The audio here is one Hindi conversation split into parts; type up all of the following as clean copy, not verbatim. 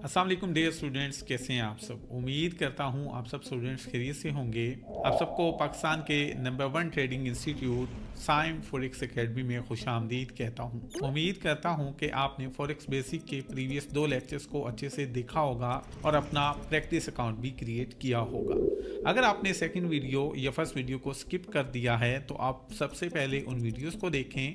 अस्सलाम वालेकुम डियर स्टूडेंट्स, कैसे हैं आप सब। उम्मीद करता हूं आप सब स्टूडेंट्स खैरियत से होंगे। आप सबको पाकिस्तान के number 1 trading institute Saim forex academy में खुशामदीद कहता हूं। उम्मीद करता हूं कि आपने फॉरेक्स बेसिक के प्रीवियस 2 लेक्चर्स को अच्छे से देखा होगा और अपना प्रैक्टिस अकाउंट भी क्रिएट किया होगा। अगर आपने सेकंड वीडियो या फर्स्ट वीडियो को स्किप कर दिया है तो आप सबसे पहले उन वीडियोस को देखें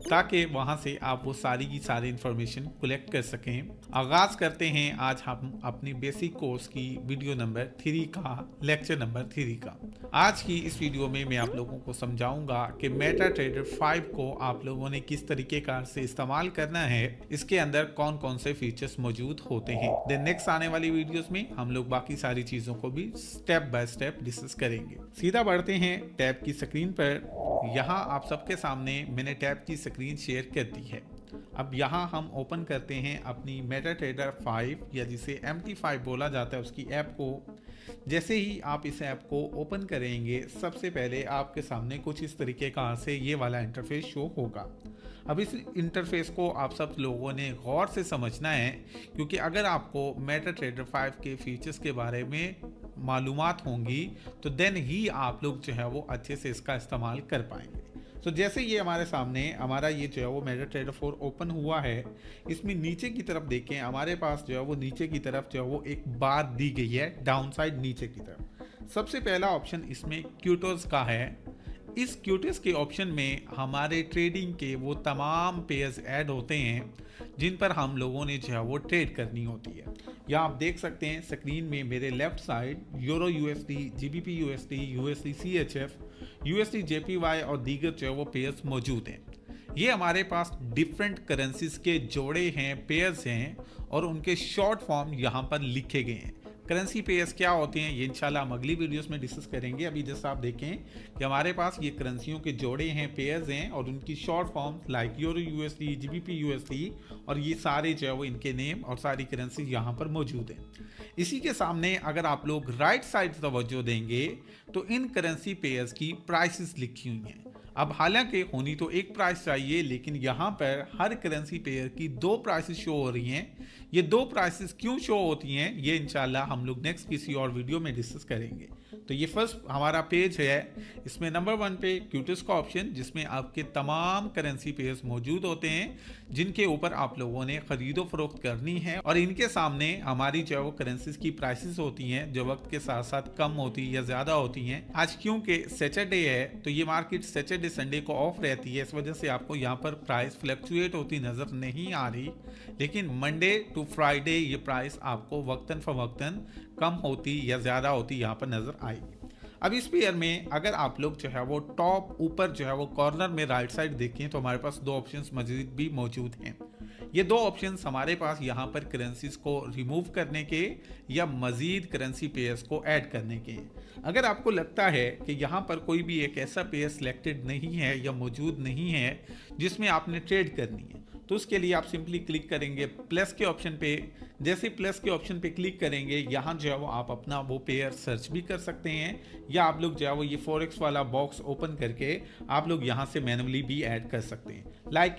ताकि वहां से आप वो सारी की सारी इंफॉर्मेशन कलेक्ट कर सकें। आगाज करते हैं आज हम अपनी बेसिक कोर्स की वीडियो नंबर 3 का, लेक्चर नंबर 3 का। आज की इस वीडियो में मैं आप लोगों को समझाऊंगा कि मेटा ट्रेडर 5 को आप लोगों ने किस तरीके कार से इस्तेमाल करना है, इसके अंदर कौन कौन से फीचर्स मौजूद होते हैं। देन नेक्स्ट आने वाली वीडियोस में हम लोग बाकी सारी चीजों को भी स्टेप बाय स्टेप डिस्कस करेंगे। सीधा बढ़ते हैं टैब की स्क्रीन पर। यहाँ आप सबके सामने मैंने टैब की स्क्रीन शेयर कर दी है। अब यहाँ हम ओपन करते हैं अपनी मेटा ट्रेडर 5 या जिसे MT5 बोला जाता है उसकी ऐप को। जैसे ही आप इस ऐप को ओपन करेंगे सबसे पहले आपके सामने कुछ इस तरीके का से ये वाला इंटरफेस शो होगा। अब इस इंटरफेस को आप सब लोगों ने गौर से समझना है, क्योंकि अगर आपको मेटा ट्रेडर 5 के फीचर्स के बारे में मालूमात होंगी तो देन ही आप लोग जो है वो अच्छे से इसका इस्तेमाल कर पाएंगे। तो जैसे ये हमारे सामने हमारा ये जो है वो मेटा ट्रेडर 4 ओपन हुआ है, इसमें नीचे की तरफ देखें हमारे पास जो है वो नीचे की तरफ जो है वो एक बार दी गई है डाउन साइड नीचे की तरफ। सबसे पहला ऑप्शन इसमें क्यूटोस का है। इस क्यूटोस के ऑप्शन में हमारे ट्रेडिंग के वो तमाम पेयर्स ऐड होते हैं जिन पर हम लोगों ने जो है वो ट्रेड करनी होती है। यहाँ आप देख सकते हैं स्क्रीन में मेरे left side euro USD, GBP USD, USD CHF, USD JPY और दीगर जो है वो पेयर्स मौजूद हैं। ये हमारे पास डिफरेंट करेंसीज के जोड़े हैं, पेयर्स हैं और उनके शॉर्ट फॉर्म यहाँ पर लिखे गए हैं। करेंसी पेयर्स क्या होते हैं ये इंशाल्लाह हम अगली वीडियोस में डिस्कस करेंगे। अभी जैसे आप देखें कि हमारे पास ये करेंसियों के जोड़े हैं, पेयर्स हैं और उनकी short form like euro USD, GBP USD और ये सारे जो है वो इनके नेम और सारी करेंसी यहाँ पर मौजूद हैं। इसी के सामने अगर आप लोग राइट साइड तवज्जो देंगे तो इन करेंसी पेयर्स की प्राइसेस लिखी हुई हैं। अब हालांकि होनी तो एक प्राइस चाहिए, लेकिन यहाँ पर हर करेंसी पेयर की 2 प्राइसेस शो हो रही हैं। ये 2 प्राइसेस क्यों शो होती हैं ये इंशाल्लाह हम लोग नेक्स्ट किसी और वीडियो में डिस्कस करेंगे। तो ये फर्स्ट हमारा पेज है, इसमें नंबर 1 पे क्यूटस का ऑप्शन जिसमें आपके तमाम करेंसी पेयर्स मौजूद होते हैं जिनके ऊपर आप लोगों ने खरीदो फरोख्त करनी है और इनके सामने हमारी जो वो करेंसीज की प्राइसेस होती हैं जो वक्त के साथ साथ कम होती या ज्यादा होती हैं। आज क्योंकि सैटरडे है तो ये मार्केट सैटरडे संडे को ऑफ रहती है, इस वजह से आपको यहाँ पर प्राइस फ्लक्चुएट होती नजर नहीं आ रही, लेकिन मंडे टू फ्राइडे ये प्राइस आपको वक्तन फवक्तन कम होती या ज्यादा होती यहाँ पर नजर आएगी। अब इस पेयर में अगर आप लोग जो है वो टॉप ऊपर जो है वो कॉर्नर में राइट साइड देखें तो हमारे पास 2 ऑप्शंस मजीद भी मौजूद हैं। ये 2 ऑप्शंस हमारे पास यहाँ पर करेंसीज को रिमूव करने के या मजीद करेंसी पेयर्स को ऐड करने के। अगर आपको लगता है कि यहाँ पर कोई भी एक ऐसा पेयर सिलेक्टेड नहीं है या मौजूद नहीं है जिसमें आपने ट्रेड करनी है तो उसके लिए आप सिंपली क्लिक करेंगे प्लस के ऑप्शन पे। जैसे प्लस के ऑप्शन पे क्लिक करेंगे यहाँ जो है वो आप अपना वो पेयर सर्च भी कर सकते हैं या आप लोग जो है वो ये फॉरेक्स वाला बॉक्स ओपन करके आप लोग यहाँ से मैनुअली भी ऐड कर सकते हैं। लाइक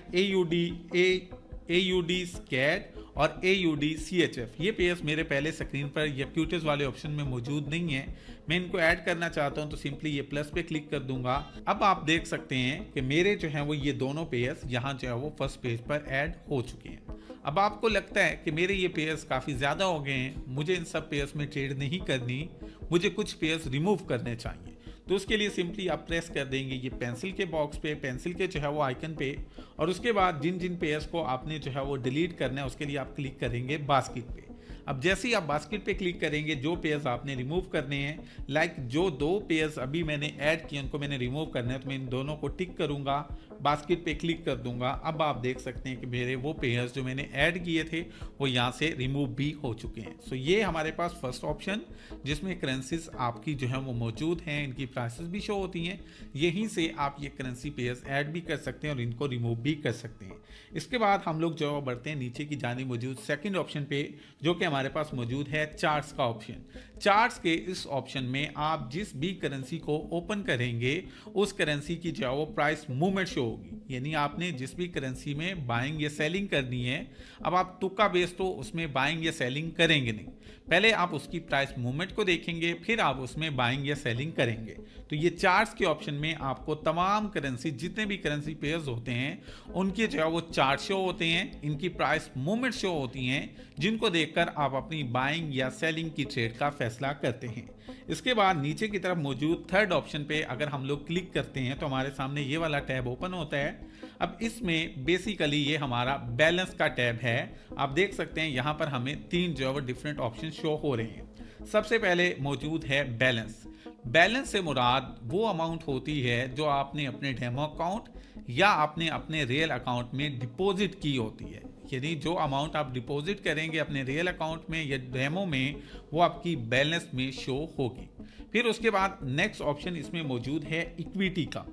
AUD SCAD और AUD CHF ये पेयर्स मेरे पहले स्क्रीन पर या क्यूटस वाले ऑप्शन में मौजूद नहीं है। मैं इनको ऐड करना चाहता हूं तो सिंपली ये प्लस पे क्लिक कर दूंगा। अब आप देख सकते हैं कि मेरे जो है वो ये दोनों पेयर्स यहाँ जो है वो फर्स्ट पेज पर ऐड हो चुके हैं। अब आपको लगता है कि मेरे ये पेयर्स काफ़ी ज़्यादा हो गए हैं, मुझे इन सब पेयर्स में ट्रेड नहीं करनी, मुझे कुछ पेयर्स रिमूव करने चाहिए, तो उसके लिए सिंपली आप प्रेस कर देंगे ये पेंसिल के बॉक्स पे, पेंसिल के जो है वो आइकन पे और उसके बाद जिन जिन पेयर्स को आपने जो है वो डिलीट करना है उसके लिए आप क्लिक करेंगे बास्केट पे। अब जैसे ही आप बास्केट पे क्लिक करेंगे जो पेयर्स आपने रिमूव करने हैं, लाइक जो 2 पेयर्स अभी मैंने ऐड किए उनको मैंने रिमूव करना है तो मैं इन दोनों को टिक करूंगा, बास्केट पे क्लिक कर दूंगा। अब आप देख सकते हैं कि मेरे वो पेयर्स जो मैंने ऐड किए थे वो यहाँ से रिमूव भी हो चुके हैं। सो ये हमारे पास फर्स्ट ऑप्शन जिसमें करेंसीज आपकी जो है वो मौजूद हैं, इनकी प्राइसेस भी शो होती हैं, यहीं से आप ये करेंसी पेयर्स ऐड भी कर सकते हैं और इनको रिमूव भी कर सकते हैं। इसके बाद हम लोग जो बढ़ते हैं नीचे की जानी मौजूद सेकंड ऑप्शन पे जो कि हमारे पास मौजूद है चार्ट्स का ऑप्शन। चार्ट्स के इस ऑप्शन में आप जिस भी करेंसी को ओपन करेंगे उस करेंसी की जो है वो प्राइस मूवमेंट शो होगी। यानी आपने जिस भी करेंसी में बाइंग या सेलिंग करनी है, अब आप तुक्का बेस तो उसमें बाइंग या सेलिंग करेंगे नहीं, पहले आप उसकी प्राइस मूवमेंट को देखेंगे, फिर आप उसमें बाइंग या सेलिंग करेंगे। तो ये चार्ट्स के ऑप्शन में आपको तमाम करेंसी, जितने भी करेंसी पेयर्स होते हैं उनके जो है वो चार्ट शो होते हैं, इनकी प्राइस मूवमेंट शो होती हैं, जिनको देखकर आप अपनी बाइंग या सेलिंग की ट्रेड का फैसला करते हैं। इसके बाद नीचे की तरफ मौजूद थर्ड ऑप्शन पे अगर हम लोग क्लिक करते हैं तो हमारे सामने ये वाला टैब ओपन होता है। अब इसमें बेसिकली ये हमारा बैलेंस का टैब है। आप देख सकते हैं यहाँ पर हमें 3 जो है वो डिफरेंट ऑप्शन शो हो रहे हैं। सबसे पहले मौजूद है बैलेंस। बैलेंस से मुराद वो अमाउंट होती है जो आपने अपने डेमो अकाउंट या आपने अपने रियल अकाउंट में डिपॉजिट की होती है। यानी जो अमाउंट आप डिपॉजिट करेंगे अपने रियल अकाउंट में या डेमो में, वो आपकी बैलेंस में शो होगी। फिर उसके बाद नेक्स्ट ऑप्शन इसमें मौजूद है इक्विटी का।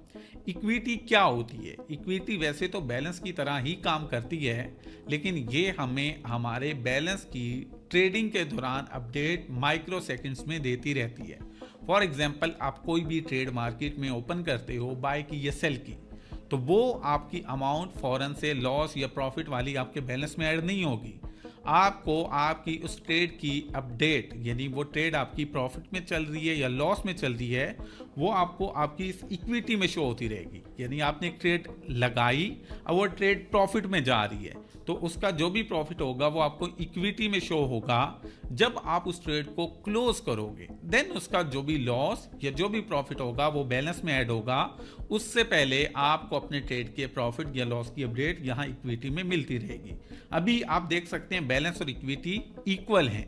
इक्विटी क्या होती है? इक्विटी वैसे तो बैलेंस की तरह ही काम करती है, लेकिन ये हमें हमारे बैलेंस की ट्रेडिंग के दौरान अपडेट माइक्रो सेकंड्स में देती रहती है। फॉर एग्जांपल, आप कोई भी ट्रेड मार्केट में ओपन करते हो, बाय की या सेल की, तो वो आपकी अमाउंट फौरन से लॉस या प्रॉफिट वाली आपके बैलेंस में ऐड नहीं होगी। आपको आपकी उस ट्रेड की अपडेट, यानी वो ट्रेड आपकी प्रॉफिट में चल रही है या लॉस में चल रही है, वो आपको आपकी इस इक्विटी में शो होती रहेगी। यानी आपने एक ट्रेड लगाई, अब वो ट्रेड प्रॉफिट में जा रही है, तो उसका जो भी प्रॉफिट होगा वो आपको इक्विटी में शो होगा। जब आप उस ट्रेड को क्लोज करोगे, देन उसका जो भी लॉस या जो भी प्रॉफिट होगा वो बैलेंस में ऐड होगा। उससे पहले आपको अपने ट्रेड के प्रॉफिट या लॉस की अपडेट यहाँ इक्विटी में मिलती रहेगी। अभी आप देख सकते हैं बैलेंस और इक्विटी इक्वल हैं।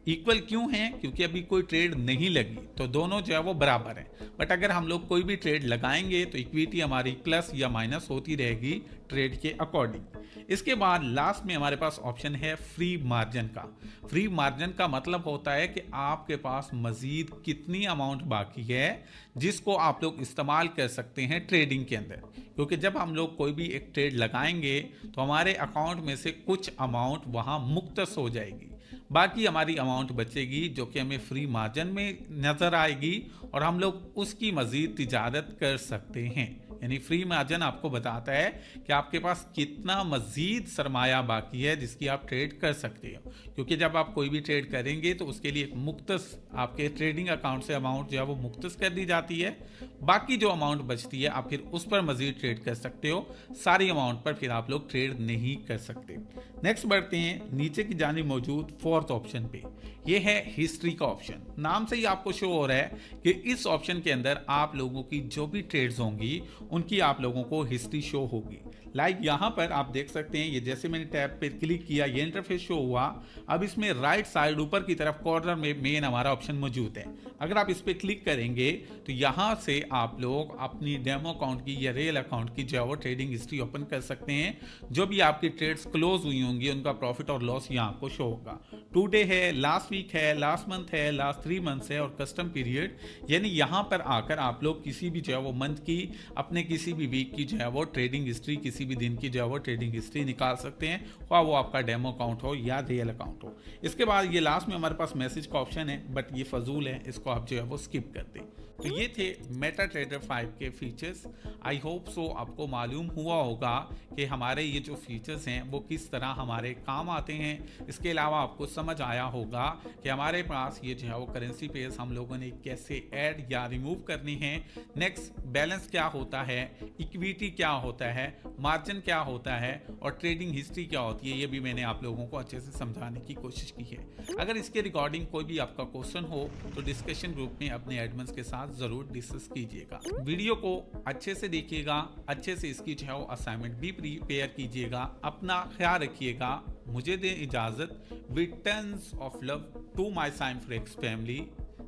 इक्वल क्यों है? क्योंकि अभी कोई ट्रेड नहीं लगी, तो दोनों जो है वो बराबर है। बट अगर हम लोग कोई भी ट्रेड लगाएंगे तो इक्विटी हमारी प्लस या माइनस होती रहेगी ट्रेड के अकॉर्डिंग। इसके बाद लास्ट में हमारे पास ऑप्शन है फ्री मार्जिन का। फ्री मार्जिन का मतलब होता है कि आपके पास मजीद कितनी अमाउंट बाकी है जिसको आप लोग इस्तेमाल कर सकते हैं ट्रेडिंग के अंदर। क्योंकि जब हम लोग कोई भी एक ट्रेड लगाएंगे तो हमारे अकाउंट में से कुछ अमाउंट वहाँ मुक्तस हो जाएगी, बाकी हमारी अमाउंट बचेगी जो कि हमें फ्री मार्जिन में नज़र आएगी और हम लोग उसकी मज़ीद तिजारत कर सकते हैं। यानी फ्री मार्जिन आपको बताता है कि आपके पास कितना मज़ीद सरमाया बाकी है जिसकी आप ट्रेड कर सकते हो। क्योंकि जब आप कोई भी ट्रेड करेंगे तो उसके लिए एक मुख्तस आपके ट्रेडिंग अकाउंट से अमाउंट जो है वो मुख्तस कर दी जाती है। बाकी जो अमाउंट बचती है आप फिर उस पर मज़ीद ट्रेड कर सकते हो, सारी अमाउंट पर फिर आप लोग ट्रेड नहीं कर सकते। नेक्स्ट बढ़ते हैं नीचे की जानिब मौजूद फोर्थ ऑप्शन पे। ये है हिस्ट्री का ऑप्शन। नाम से ही आपको शो हो रहा है कि इस ऑप्शन के अंदर आप लोगों की जो भी ट्रेड्स होंगी उनकी आप लोगों को हिस्ट्री शो होगी। लाइक यहाँ पर आप देख सकते हैं, ये जैसे मैंने टैब पे क्लिक किया ये इंटरफेस शो हुआ। अब इसमें राइट साइड ऊपर की तरफ कॉर्नर में मेन हमारा ऑप्शन मौजूद है। अगर आप इस पर क्लिक करेंगे तो यहाँ से आप लोग अपनी डेमो अकाउंट की या रियल अकाउंट की जो है वो ट्रेडिंग हिस्ट्री ओपन कर सकते हैं। जो भी आपकी ट्रेड्स क्लोज हुई होंगी उनका प्रॉफिट और लॉस यहाँ आपको शो होगा। टुडे है, लास्ट वीक है, लास्ट मंथ है, लास्ट 3 मंथ्स है और कस्टम पीरियड। यानी यहाँ पर आकर आप लोग किसी भी जो है वो मंथ की, अपने किसी भी वीक की जो है वो ट्रेडिंग हिस्ट्री, किसी भी दिन की जो है वो ट्रेडिंग हिस्ट्री निकाल सकते हैं, और वो आपका डेमो अकाउंट हो या रियल अकाउंट हो। इसके बाद ये लास्ट में हमारे पास मैसेज का ऑप्शन है, बट ये फजूल है, इसको आप जो है वो स्किप कर दें। तो ये थे मेटा ट्रेडर 5 के फीचर्स। आई होप सो आपको मालूम हुआ होगा कि हमारे ये जो फीचर्स हैं वो किस तरह हमारे काम आते हैं। इसके अलावा आपको समझ आया होगा कि हमारे पास ये जो है वो करेंसी पेयर्स हम लोगों ने कैसे ऐड या रिमूव करनी है। नेक्स्ट बैलेंस क्या होता है, इक्विटी क्या होता है, मार्जिन क्या होता है और ट्रेडिंग हिस्ट्री क्या होती है, ये भी मैंने आप लोगों को अच्छे से समझाने की कोशिश की है। अगर इसके रिकॉर्डिंग कोई भी आपका क्वेश्चन हो तो डिस्कशन ग्रुप में अपने एडमिन्स के साथ जरूर डिस्कस कीजिएगा। वीडियो को अच्छे से देखिएगा, अच्छे से इसकी जो है वो असाइनमेंट भी प्रिपेयर कीजिएगा। अपना ख्याल रखिएगा। मुझे दें इजाजत। With tons of love to my Scienforex family.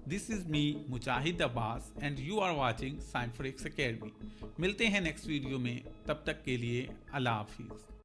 This is me Mujahid Abbas and you are watching Scienforex academy. मिलते हैं नेक्स्ट वीडियो में, तब तक के लिए अल्लाह हाफिज।